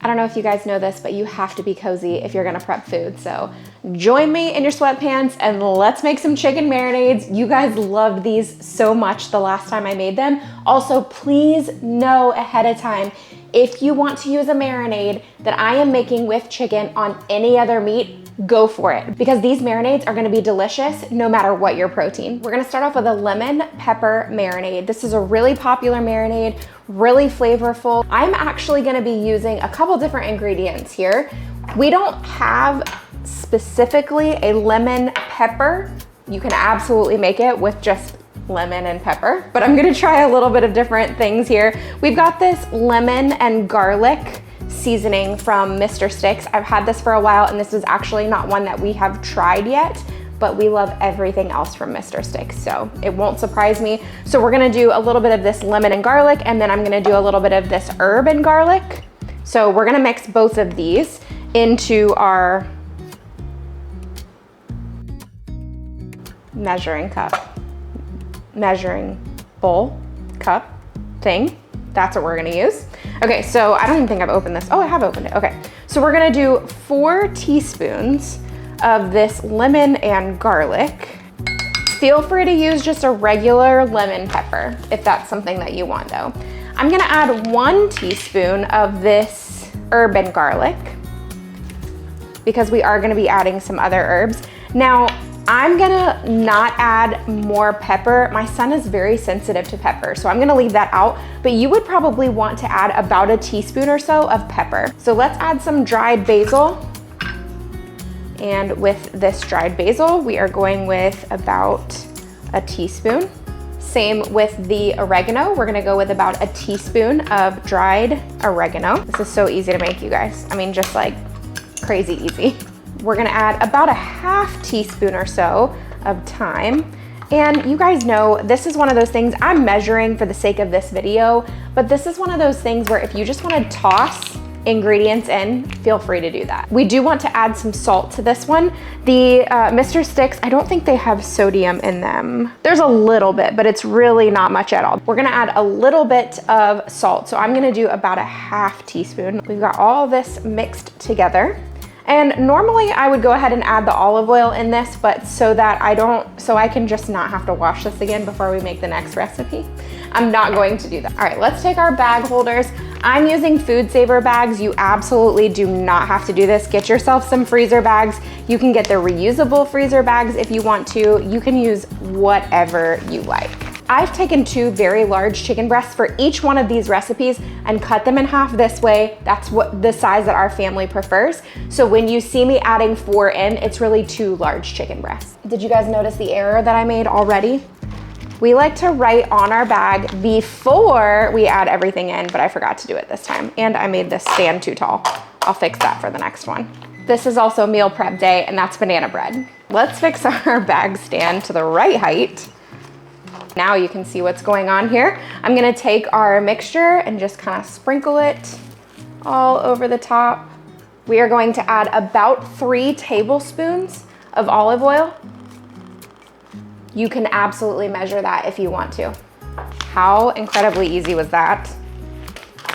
I don't know if you guys know this, but you have to be cozy if you're gonna prep food. So join me in your sweatpants and let's make some chicken marinades. You guys loved these so much the last time I made them. Also, please know ahead of time, if you want to use a marinade that I am making with chicken on any other meat, go for it, because these marinades are gonna be delicious no matter what your protein. We're gonna start off with a lemon pepper marinade. This is a really popular marinade, really flavorful. I'm actually gonna be using a couple different ingredients here. We don't have specifically a lemon pepper. You can absolutely make it with just lemon and pepper, but I'm gonna try a little bit of different things here. We've got this lemon and garlic seasoning from Mr. Sticks. I've had this for a while, and this is actually not one that we have tried yet, but we love everything else from Mr. Sticks, so it won't surprise me. So we're gonna do a little bit of this lemon and garlic, and then I'm gonna do a little bit of this herb and garlic. So we're gonna mix both of these into our measuring bowl, cup thing. That's what we're gonna use. Okay, so I don't even think I've opened this. Oh, I have opened it, okay. So we're gonna do 4 teaspoons of this lemon and garlic. Feel free to use just a regular lemon pepper if that's something that you want though. I'm gonna add 1 teaspoon of this herb and garlic because we are gonna be adding some other herbs. Now, I'm gonna not add more pepper. My son is very sensitive to pepper, so I'm gonna leave that out, but you would probably want to add about a teaspoon or so of pepper. So let's add some dried basil. And with this dried basil, we are going with about a teaspoon. Same with the oregano. We're gonna go with about a teaspoon of dried oregano. This is so easy to make, you guys. I mean, just like crazy easy. We're gonna add about a half teaspoon or so of thyme. And you guys know, this is one of those things I'm measuring for the sake of this video, but this is one of those things where if you just wanna toss ingredients in, feel free to do that. We do want to add some salt to this one. The Mr. Sticks, I don't think they have sodium in them. There's a little bit, but it's really not much at all. We're gonna add a little bit of salt. So I'm gonna do about a half teaspoon. We've got all this mixed together. And normally I would go ahead and add the olive oil in this, but so I can just not have to wash this again before we make the next recipe, I'm not going to do that. All right, let's take our bag holders. I'm using Food Saver bags. You absolutely do not have to do this. Get yourself some freezer bags. You can get the reusable freezer bags if you want to. You can use whatever you like. I've taken 2 very large chicken breasts for each one of these recipes and cut them in half this way. That's what the size that our family prefers. So when you see me adding 4 in, it's really 2 large chicken breasts. Did you guys notice the error that I made already? We like to write on our bag before we add everything in, but I forgot to do it this time. And I made this stand too tall. I'll fix that for the next one. This is also meal prep day, and that's banana bread. Let's fix our bag stand to the right height. Now you can see what's going on here. I'm gonna take our mixture and just kind of sprinkle it all over the top. We are going to add about 3 tablespoons of olive oil. You can absolutely measure that if you want to. How incredibly easy was that?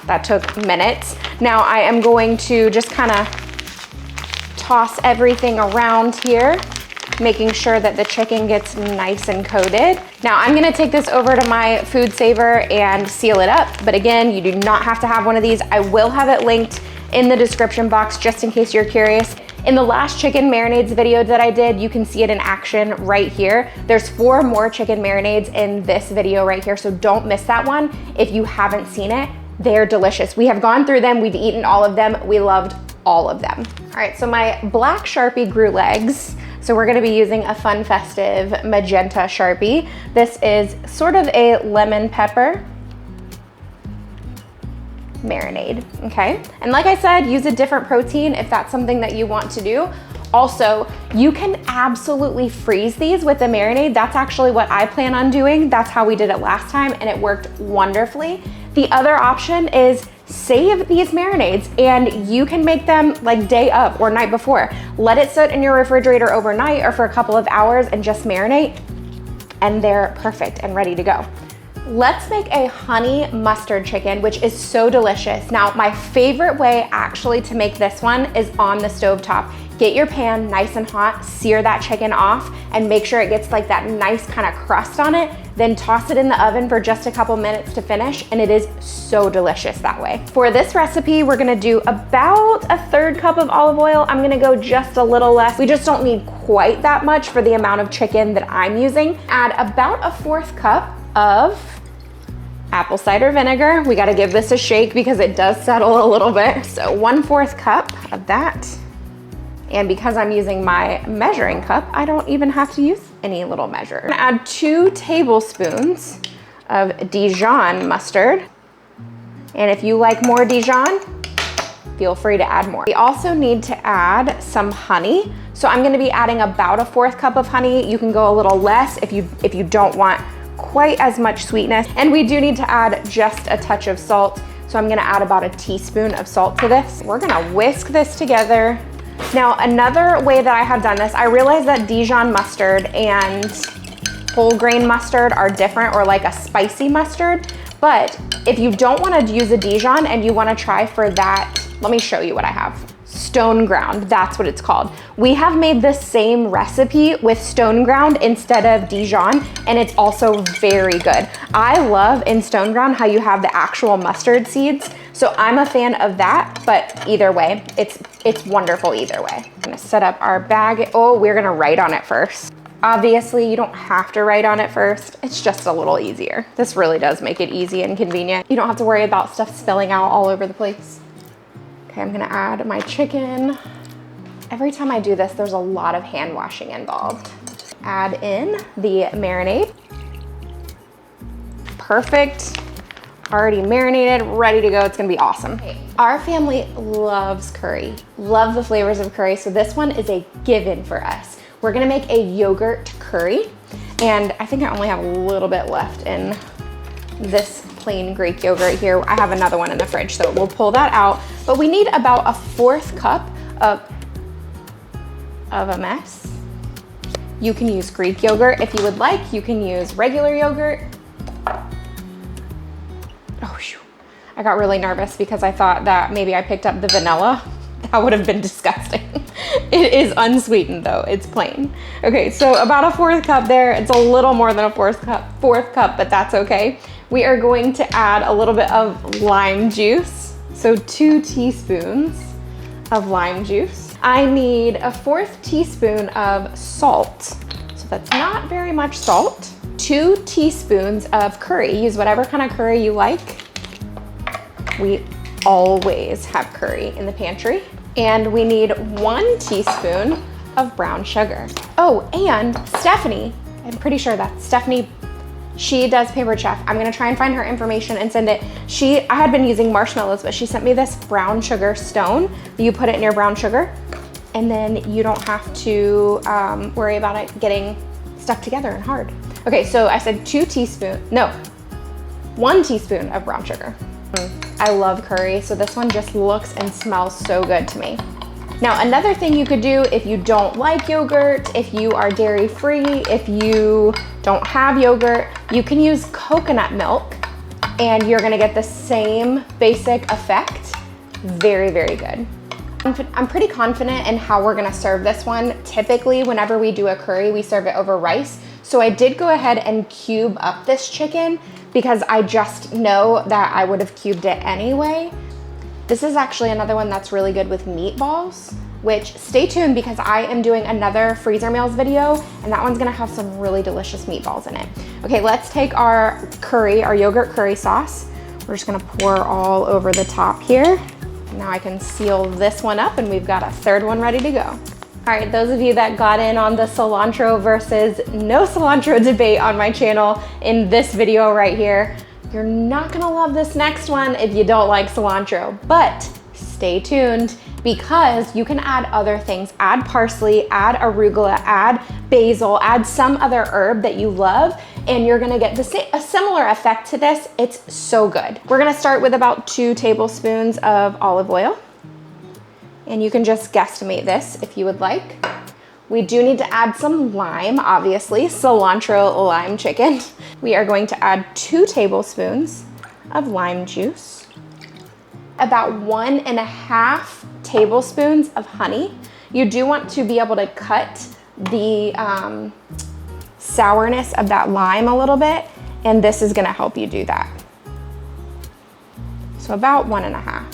That took minutes. Now I am going to just kind of toss everything around here, making sure that the chicken gets nice and coated. Now I'm gonna take this over to my Food Saver and seal it up. But again, you do not have to have one of these. I will have it linked in the description box just in case you're curious. In the last chicken marinades video that I did, you can see it in action right here. There's 4 more chicken marinades in this video right here, so don't miss that one if you haven't seen it. They're delicious. We have gone through them, we've eaten all of them, we loved all of them. All right, so my black Sharpie grew legs. So we're gonna be using a fun, festive magenta Sharpie. This is sort of a lemon pepper marinade, okay? And like I said, use a different protein if that's something that you want to do. Also, you can absolutely freeze these with the marinade. That's actually what I plan on doing. That's how we did it last time and it worked wonderfully. The other option is save these marinades and you can make them like day of or night before. Let it sit in your refrigerator overnight or for a couple of hours and just marinate and they're perfect and ready to go. Let's make a honey mustard chicken, which is so delicious. Now, my favorite way actually to make this one is on the stovetop. Get your pan nice and hot, sear that chicken off, and make sure it gets like that nice kind of crust on it. Then toss it in the oven for just a couple minutes to finish, and it is so delicious that way. For this recipe, we're gonna do about a 1/3 cup of olive oil. I'm gonna go just a little less. We just don't need quite that much for the amount of chicken that I'm using. Add about a 1/4 cup of apple cider vinegar. We gotta give this a shake because it does settle a little bit. So 1/4 cup of that. And because I'm using my measuring cup, I don't even have to use any little measure. I'm gonna add 2 tablespoons of Dijon mustard. And if you like more Dijon, feel free to add more. We also need to add some honey. So I'm gonna be adding about a 1/4 cup of honey. You can go a little less if you don't want quite as much sweetness. And we do need to add just a touch of salt. So I'm gonna add about a teaspoon of salt to this. We're gonna whisk this together. Now, another way that I have done this, I realize that Dijon mustard and whole grain mustard are different, or like a spicy mustard. But if you don't wanna use a Dijon and you wanna try for that, let me show you what I have. Stone ground, that's what it's called. We have made the same recipe with stone ground instead of Dijon, and it's also very good. I love in stone ground how you have the actual mustard seeds. So I'm a fan of that, but either way, it's wonderful either way. I'm gonna set up our bag. Oh, we're gonna write on it first. Obviously, you don't have to write on it first. It's just a little easier. This really does make it easy and convenient. You don't have to worry about stuff spilling out all over the place. Okay, I'm gonna add my chicken. Every time I do this, there's a lot of hand washing involved. Add in the marinade. Perfect. Already marinated, ready to go. It's gonna be awesome. Okay. Our family loves curry, love the flavors of curry, so this one is a given for us. We're gonna make a yogurt curry, and I think I only have a little bit left in this plain Greek yogurt here. I have another one in the fridge, so we'll pull that out. But we need about a 1/4 cup of a mess. You can use Greek yogurt if you would like. You can use regular yogurt. Oh, shoot. I got really nervous because I thought that maybe I picked up the vanilla. That would have been disgusting. It is unsweetened though, it's plain. Okay, so about a 1/4 cup there. It's a little more than a 4th cup, but that's okay. We are going to add a little bit of lime juice. So 2 teaspoons of lime juice. I need a 1/4 teaspoon of salt. So that's not very much salt. 2 teaspoons of curry. Use whatever kind of curry you like. We always have curry in the pantry. And we need 1 teaspoon of brown sugar. Oh, and Stephanie, I'm pretty sure that's Stephanie, she does Pampered Chef. I'm gonna try and find her information and send it. I had been using marshmallows, but she sent me this brown sugar stone. You put it in your brown sugar, and then you don't have to worry about it getting stuck together and hard. Okay, so I said 1 teaspoon of brown sugar. I love curry, so this one just looks and smells so good to me. Now, another thing you could do if you don't like yogurt, if you are dairy-free, if you don't have yogurt, you can use coconut milk, and you're gonna get the same basic effect. Very, very good. I'm pretty confident in how we're gonna serve this one. Typically, whenever we do a curry, we serve it over rice. So I did go ahead and cube up this chicken because I just know that I would have cubed it anyway. This is actually another one that's really good with meatballs, which stay tuned because I am doing another freezer meals video, and that one's gonna have some really delicious meatballs in it. Okay, let's take our curry, our yogurt curry sauce. We're just gonna pour all over the top here. Now I can seal this one up, and we've got a 3rd one ready to go. All right, those of you that got in on the cilantro versus no cilantro debate on my channel in this video right here, you're not gonna love this next one if you don't like cilantro, but stay tuned because you can add other things. Add parsley, add arugula, add basil, add some other herb that you love, and you're gonna get a similar effect to this. It's so good. We're gonna start with about 2 tablespoons of olive oil. And you can just guesstimate this if you would like. We do need to add some lime, obviously, cilantro lime chicken. We are going to add 2 tablespoons of lime juice, about 1.5 tablespoons of honey. You do want to be able to cut the sourness of that lime a little bit, and this is gonna help you do that. So about 1.5.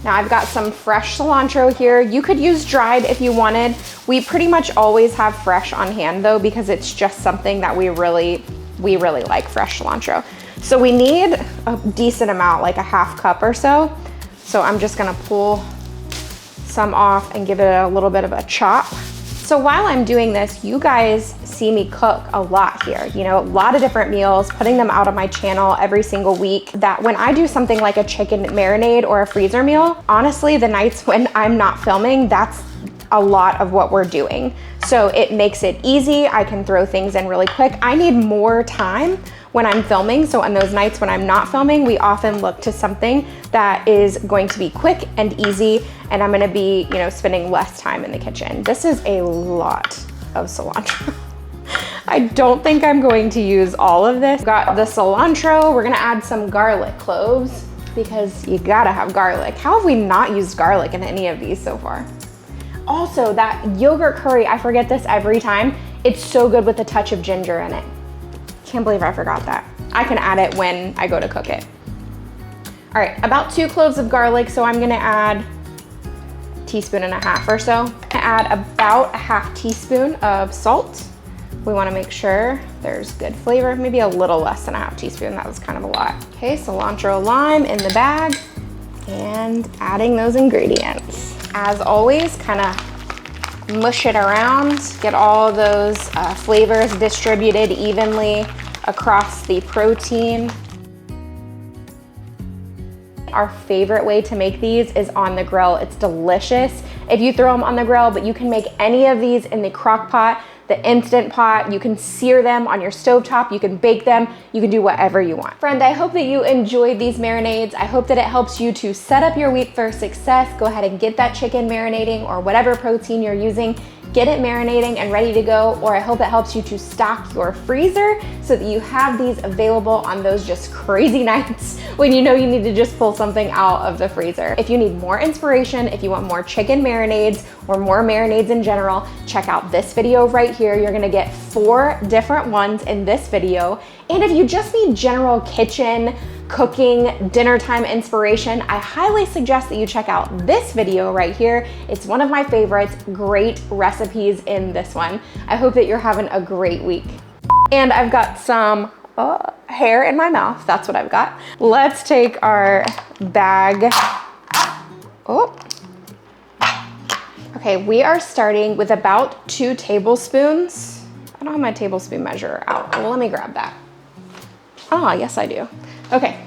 Now I've got some fresh cilantro here. You could use dried if you wanted. We pretty much always have fresh on hand though, because it's just something that we really like, fresh cilantro. So we need a decent amount, like a 1/2 cup or so. So I'm just gonna pull some off and give it a little bit of a chop. So while I'm doing this, you guys see me cook a lot here, you know, a lot of different meals, putting them out on my channel every single week. That when I do something like a chicken marinade or a freezer meal, honestly, the nights when I'm not filming, that's a lot of what we're doing. So it makes it easy. I can throw things in really quick. I need more time when I'm filming. So on those nights when I'm not filming, we often look to something that is going to be quick and easy, and I'm gonna be, you know, spending less time in the kitchen. This is a lot of cilantro. I don't think I'm going to use all of this. Got the cilantro. We're gonna add some garlic cloves because you gotta have garlic. How have we not used garlic in any of these so far? Also, that yogurt curry, I forget this every time. It's so good with a touch of ginger in it. Can't believe I forgot that. I can add it when I go to cook it. All right, about 2 cloves of garlic, so I'm gonna add 1.5 teaspoons or so. I'm gonna add about a 1/2 teaspoon of salt. We wanna make sure there's good flavor, maybe a little less than a 1/2 teaspoon, that was kind of a lot. Okay, cilantro lime in the bag, and adding those ingredients. As always, kind of mush it around, get all those flavors distributed evenly across the protein. Our favorite way to make these is on the grill. It's delicious if you throw them on the grill, but you can make any of these in the crock pot, the Instant Pot. You can sear them on your stovetop, you can bake them, you can do whatever you want. Friend, I hope that you enjoyed these marinades. I hope that it helps you to set up your week for success. Go ahead and get that chicken marinating, or whatever protein you're using. Get it marinating and ready to go, or I hope it helps you to stock your freezer so that you have these available on those just crazy nights when you know you need to just pull something out of the freezer. If you need more inspiration, if you want more chicken marinades or more marinades in general, check out this video right here. You're gonna get 4 different ones in this video. And if you just need general kitchen, cooking, dinner time inspiration, I highly suggest that you check out this video right here. It's one of my favorites, great recipes in this one. I hope that you're having a great week. And I've got some hair in my mouth, that's what I've got. Let's take our bag. Oh. Okay, we are starting with about 2 tablespoons. I don't have my tablespoon measure out. Well, let me grab that. Oh, yes I do. Okay,